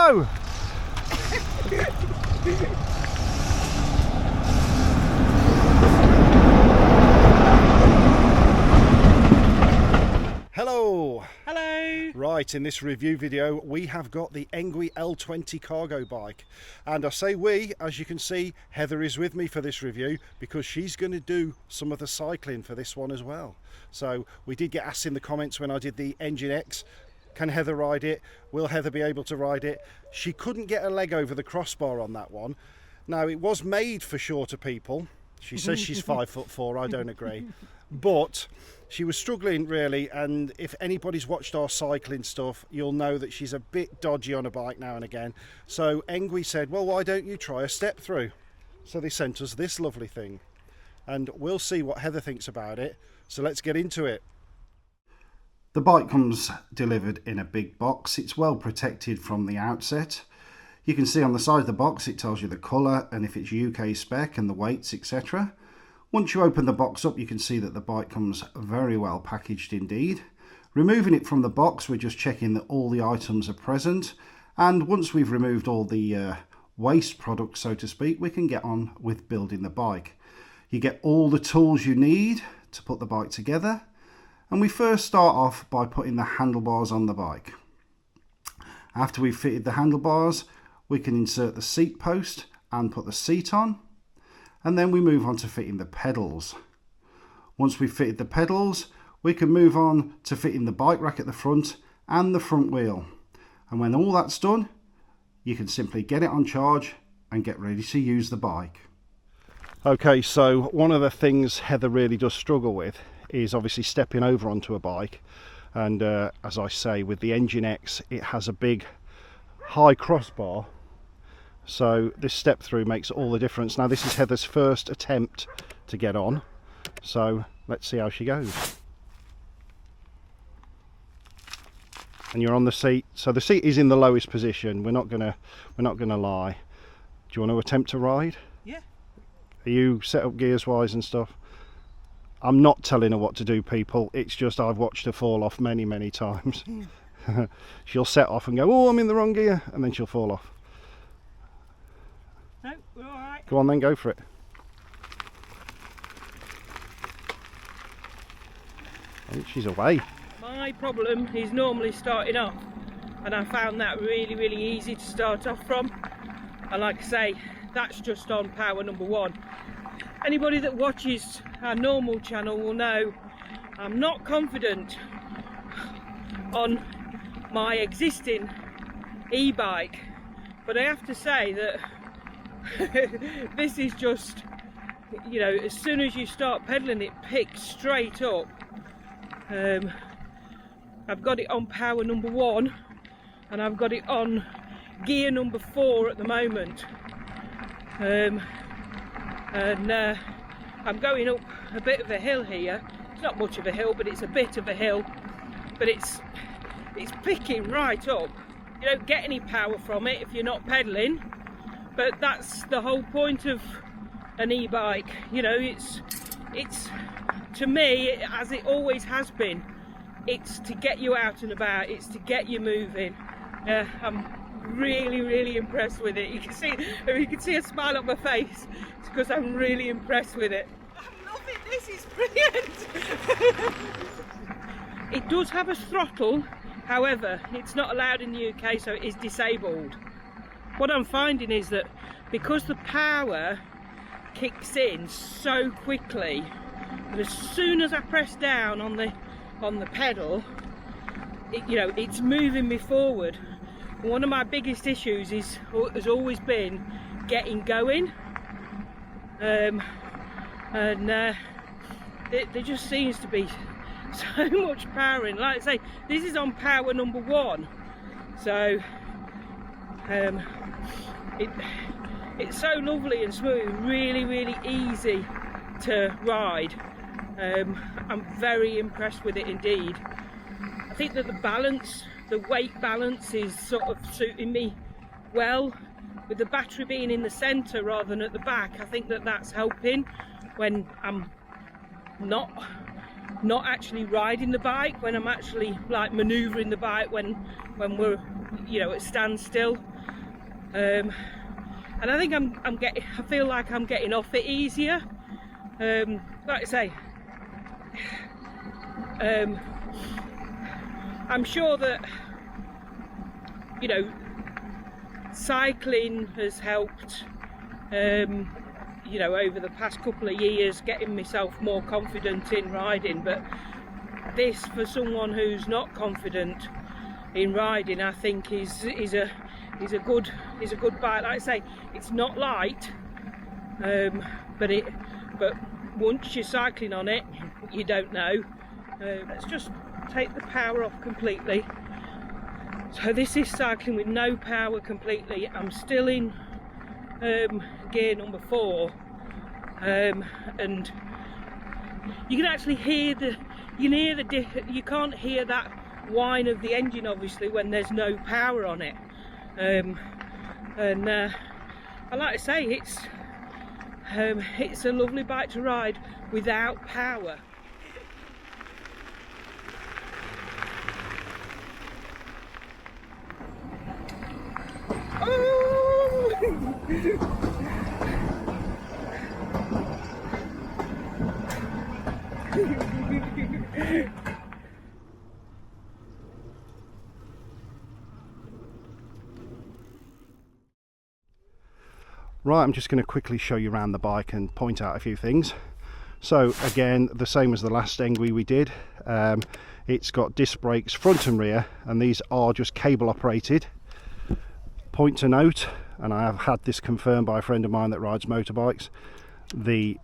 go! Hello! Hello! Right, in this review video we have got the Engwe L20 cargo bike, and I say we, as you can see Heather is with me for this review because she's going to do some of the cycling for this one as well. So we did get asked in the comments when I did the Engine X, can Heather ride it? Will Heather be able to ride it? She couldn't get her leg over the crossbar on that one. Now it was made for shorter people. She says she's 5'4", I don't agree. But she was struggling really, and if anybody's watched our cycling stuff, you'll know that she's a bit dodgy on a bike now and again. So Engwe said, well, why don't you try a step through? So they sent us this lovely thing, and we'll see what Heather thinks about it. So let's get into it. The bike comes delivered in a big box. It's well protected from the outset. You can see on the side of the box it tells you the colour and if it's UK spec and the weights, etc. Once you open the box up, you can see that the bike comes very well packaged indeed. Removing it from the box, we're just checking that all the items are present, and once we've removed all the waste products, so to speak, we can get on with building the bike. You get all the tools you need to put the bike together, and we first start off by putting the handlebars on the bike. After we've fitted the handlebars, we can insert the seat post and put the seat on. And then we move on to fitting the pedals. Once we've fitted the pedals, we can move on to fitting the bike rack at the front and the front wheel. And when all that's done, you can simply get it on charge and get ready to use the bike. Okay, so one of the things Heather really does struggle with is obviously stepping over onto a bike. And as I say, with the Engine X, it has a big high crossbar. So this step through makes all the difference. Now this is Heather's first attempt to get on, so let's see how she goes. And you're on the seat, so the seat is in the lowest position. We're not gonna lie. Do you want to attempt to ride? Yeah. Are you set up gears wise and stuff? I'm not telling her what to do, people. It's just I've watched her fall off many times. She'll set off and go, oh, I'm in the wrong gear, and then she'll fall off. No, we're all right. Go on then, go for it. Oh, she's away. My problem is normally starting off, and I found that really easy to start off from. And like I say, that's just on power number 1. Anybody that watches our normal channel will know I'm not confident on my existing e-bike, but I have to say that this is just, you know, as soon as you start pedaling it picks straight up. I've got it on power number 1 and I've got it on gear number 4 at the moment, and I'm going up a bit of a hill here. It's not much of a hill, but it's a bit of a hill, but it's picking right up. You don't get any power from it if you're not pedaling. But that's the whole point of an e-bike, you know. It's to me, as it always has been, it's to get you out and about, it's to get you moving. I'm really impressed with it. You can see a smile on my face. It's because I'm really impressed with it. I'm loving this, it's brilliant. It does have a throttle, however, it's not allowed in the UK, so it is disabled. What I'm finding is that because the power kicks in so quickly, and as soon as I press down on the pedal, it's moving me forward. And one of my biggest issues has always been getting going, and there just seems to be so much power in. Like I say, this is on power number 1, so it's so lovely and smooth, really easy to ride. I'm very impressed with it indeed. I think that the weight balance is sort of suiting me well, with the battery being in the centre rather than at the back. I think that that's helping when I'm not actually riding the bike, when I'm actually like manoeuvring the bike when we're, you know, at standstill. and I think I feel like I'm getting off it easier. Like I say, I'm sure that, you know, cycling has helped, you know, over the past couple of years, getting myself more confident in riding. But this, for someone who's not confident in riding, I think is a good bike. Like I say, it's not light, but once you're cycling on it, you don't know. Let's just take the power off completely. So this is cycling with no power completely. I'm still in gear number 4, and you can actually hear you can't hear that whine of the engine, obviously, when there's no power on it. And I like to say, it's a lovely bike to ride without power. Right, I'm just going to quickly show you around the bike and point out a few things. So again, the same as the last Engwe we did. It's got disc brakes front and rear, and these are just cable operated. Point to note, and I have had this confirmed by a friend of mine that rides motorbikes, the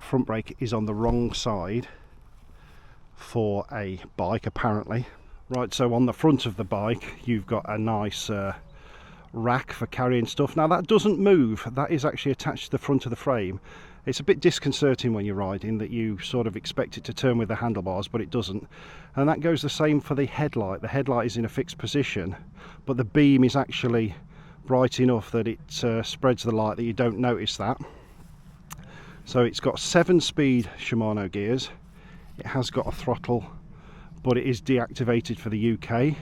front brake is on the wrong side for a bike, apparently. Right, so on the front of the bike you've got a nice rack for carrying stuff. Now that doesn't move, that is actually attached to the front of the frame. It's a bit disconcerting when you're riding that you sort of expect it to turn with the handlebars, but it doesn't. And that goes the same for the headlight. The headlight is in a fixed position, but the beam is actually bright enough that it spreads the light that you don't notice that. So it's got 7-speed Shimano gears. It has got a throttle, but it is deactivated for the UK.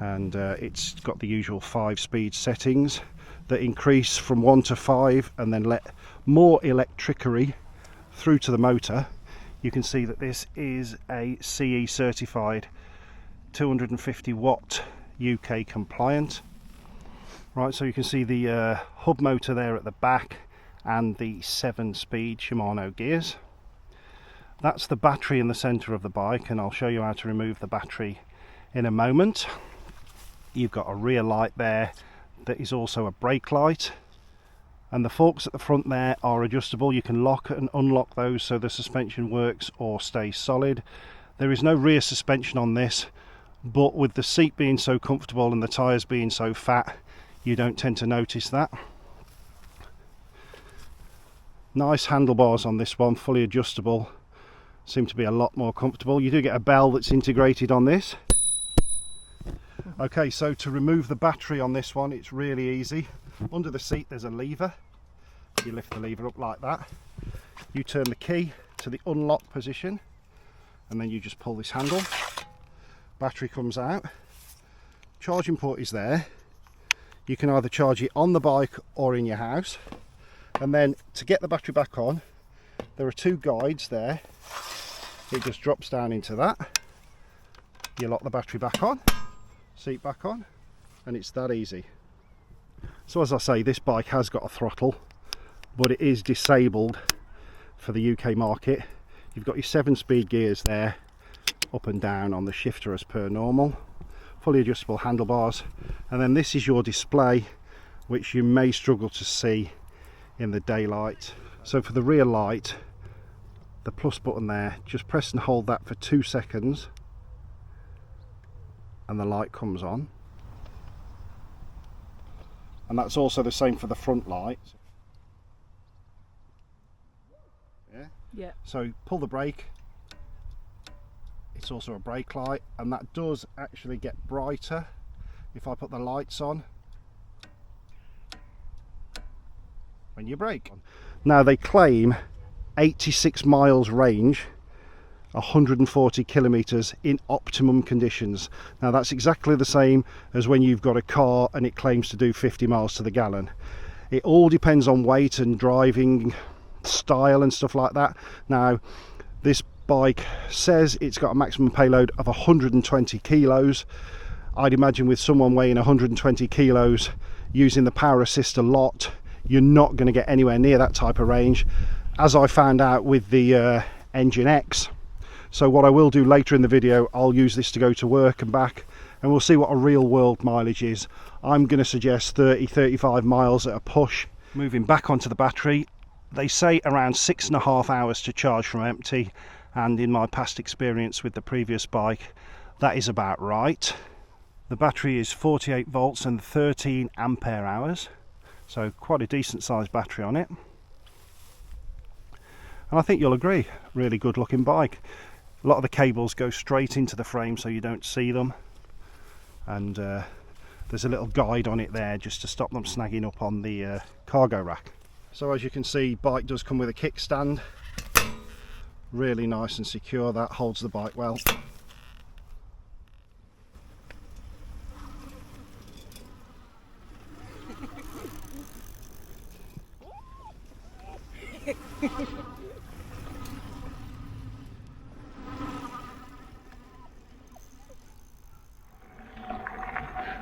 And it's got the usual 5-speed settings that increase from 1 to 5 and then let more electricity through to the motor. You can see that this is a CE certified 250 watt UK compliant. Right, so you can see the hub motor there at the back and the 7-speed Shimano gears. That's the battery in the centre of the bike, and I'll show you how to remove the battery in a moment. You've got a rear light there that is also a brake light, and the forks at the front there are adjustable. You can lock and unlock those so the suspension works or stays solid. There is no rear suspension on this, but with the seat being so comfortable and the tyres being so fat, you don't tend to notice that. Nice handlebars on this one, fully adjustable, seem to be a lot more comfortable. You do get a bell that's integrated on this. Okay, so to remove the battery on this one, it's really easy. Under the seat there's a lever. You lift the lever up like that. You turn the key to the unlock position, and then you just pull this handle. Battery comes out. Charging port is there. You can either charge it on the bike or in your house. And then to get the battery back on, there are 2 guides there. It just drops down into that. You lock the battery back on, seat back on, and it's that easy. So as I say, this bike has got a throttle, but it is disabled for the UK market. You've got your 7-speed gears there, up and down on the shifter as per normal, fully adjustable handlebars, and then this is your display, which you may struggle to see in the daylight. So for the rear light, the plus button there, just press and hold that for 2 seconds and the light comes on. And that's also the same for the front light. Yeah. So pull the brake, it's also a brake light, and that does actually get brighter if I put the lights on when you brake. Now they claim 86 miles range, 140 kilometers in optimum conditions. Now that's exactly the same as when you've got a car and it claims to do 50 miles to the gallon. It all depends on weight and driving style and stuff like that. Now this bike says it's got a maximum payload of 120 kilos. I'd imagine with someone weighing 120 kilos using the power assist a lot, you're not going to get anywhere near that type of range, as I found out with the Engine X. So what I will do later in the video, I'll use this to go to work and back, and we'll see what a real world mileage is. I'm going to suggest 30-35 miles at a push. Moving back onto the battery, they say around 6.5 hours to charge from empty, and in my past experience with the previous bike, that is about right. The battery is 48 volts and 13 ampere hours, so quite a decent sized battery on it. And I think you'll agree, really good looking bike. A lot of the cables go straight into the frame so you don't see them, and there's a little guide on it there just to stop them snagging up on the cargo rack. So as you can see, bike does come with a kickstand, really nice and secure. That holds the bike well.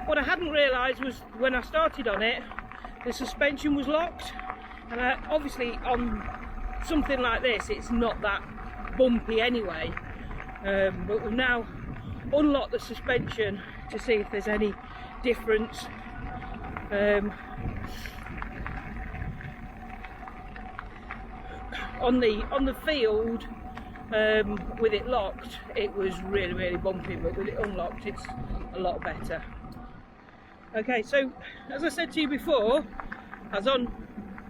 What I hadn't realised was when I started on it, the suspension was locked, and obviously on something like this it's not that bumpy anyway, but we've now unlocked the suspension to see if there's any difference. On the field, with it locked, it was really bumpy, but with it unlocked it's a lot better. Okay, so as I said to you before, I was on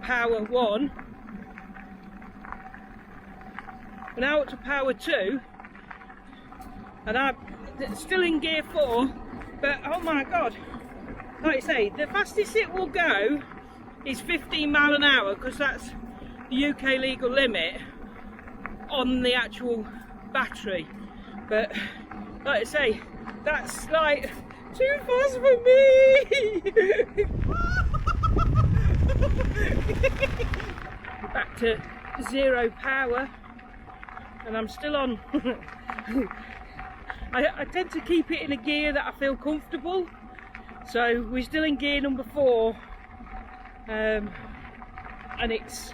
power 1, now up to power 2, and I'm still in gear 4, but oh my god, like I say, the fastest it will go is 15 mile an hour, because that's the UK legal limit on the actual battery. But like I say, that's like too fast for me. Back to 0 power, and I'm still on. I tend to keep it in a gear that I feel comfortable, so we're still in gear number 4, and it's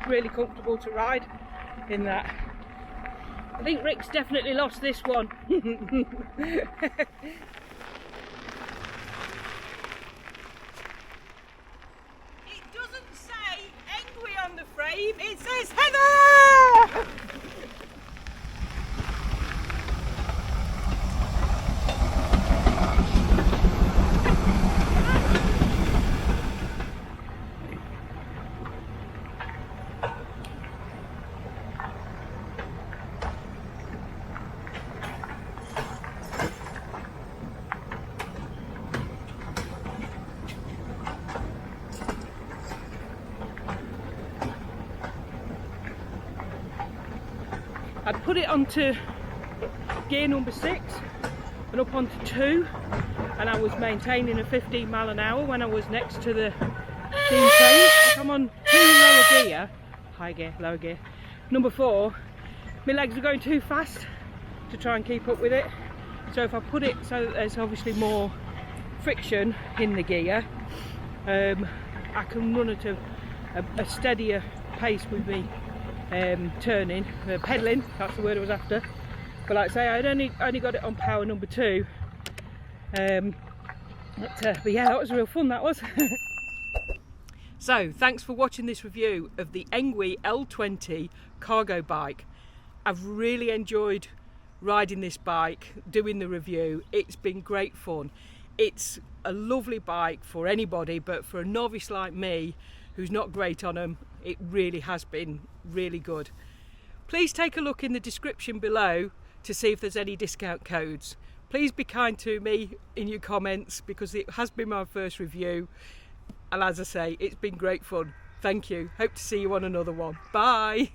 really comfortable to ride in that. I think Rick's definitely lost this one. On the frame, it says Heather! I'd put it onto gear number 6 and up onto 2, and I was maintaining a 15 mile an hour when I was next to the steam train. If I'm on 2 lower gear, high gear, lower gear, number 4, my legs are going too fast to try and keep up with it. So if I put it so that there's obviously more friction in the gear, I can run at a steadier pace with me turning, pedalling, that's the word I was after. But like I say, I'd only got it on power number 2. But yeah, that was real fun, that was. So thanks for watching this review of the Engwe L20 cargo bike. I've really enjoyed riding this bike, doing the review. It's been great fun. It's a lovely bike for anybody, but for a novice like me who's not great on them, it really has been really good. Please take a look in the description below to see if there's any discount codes. Please be kind to me in your comments, because it has been my first review, and as I say, it's been great fun. Thank you. Hope to see you on another one. Bye.